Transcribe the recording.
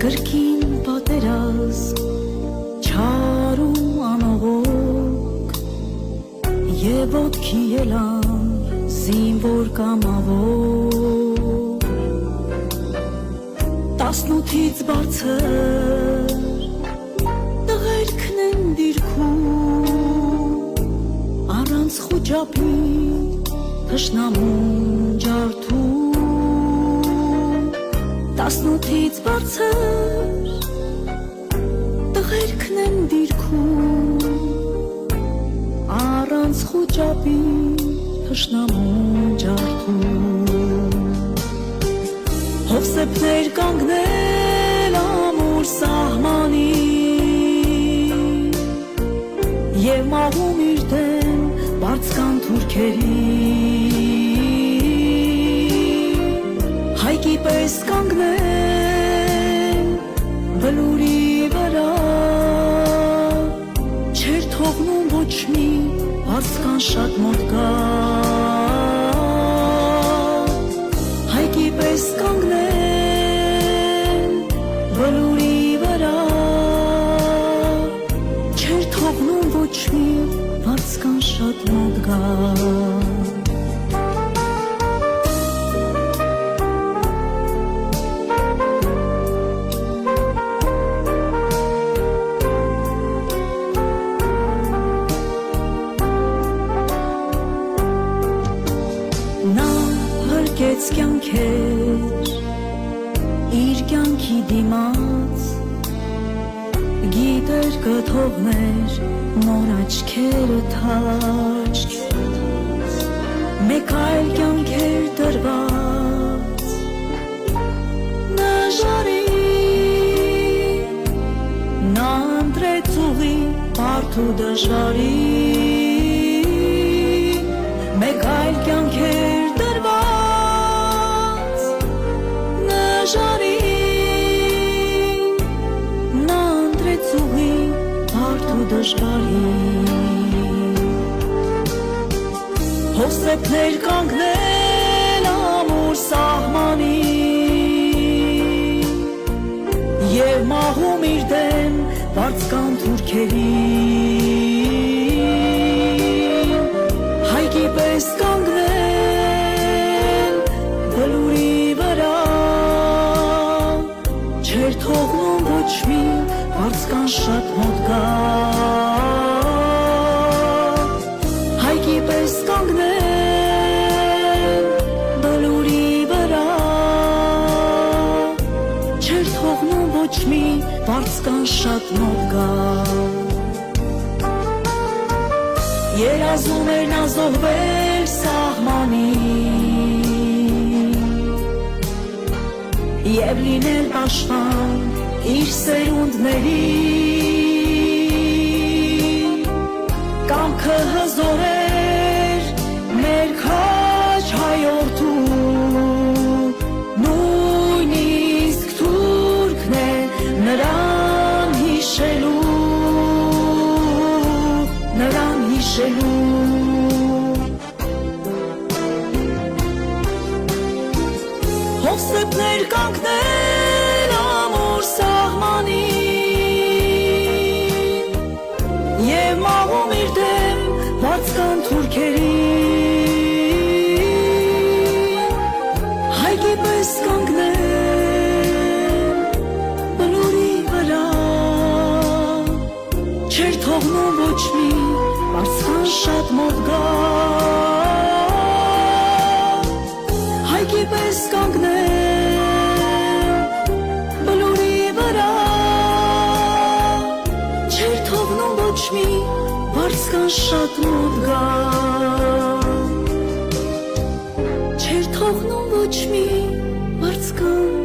Կրկին պատերազմ չարում անողոք Եվ ոտքի ելան զինվոր կամավոր 18-ից բարձր տղերքն են դիրքում Առանց խուճապի թշնամուն ջարդում 18-ից բարձր տղերքն են դիրքում Առանց խուճապի թշնամուն ջարդում Հովսեփներ կանգնել ամուր սահմանին Եվ մաղում իր դեմ բարձկան թուրքերին Հայկի պես կանգնել բլուրի վրա Չեր թողնում ոչ մի բարձկան շատ մոտ գա Հայկի պես կանգնել բլուրի վրա Չեր թողնում ոչ մի բարձկան շատ մոտ գա Նա հրկեց կյանքեր իր կյանքի դիմաց Գիտեր կթողներ նոր աչքերը թաջ Մեկ այլ կյանքեր դրված նժարի Նա ընտրեց ուղի բարդ ու դժվարի Մեկ այլ կյանքեր դրված նժարի Նա ընտրեց ուղի բարդ ու դժվարի Հովսեփներ կանգնել ամուր սահմանին Եվ մաղում իր դեմ բարձկան թուրքերին Հայկի պես կանգնել բլուրի վրա Չեր թողնում ոչ մի բարձկան շատ մոտ գա Հայկի պես կանգնել բլուրի վրա Չեր թողնում ոչ մի բարձկան շատ մոտ գա Երազում էր նա զոհվել սահմանին Եվ լինել պաշտպան իր սերունդների Կամքը հզոր էր մեր քաջ հայորդու Նույնիսկ թուրքն է նրան հիշելու Նրան հիշելու Հովսեփներ կանգնել ամուր սահմանին Եվ մաղում իր դեմ բարձկան թուրքերին Հայկի պես կանգնել բլուրի վրա Չեր թողնում ոչ մի բարձկան շատ մոտ գա Հայկի պես կանգնել բլուրի վրա Չեր թողնում ոչ մի բարձկան շատ մոտ գա Չեր թողնում ոչ մի բարձկան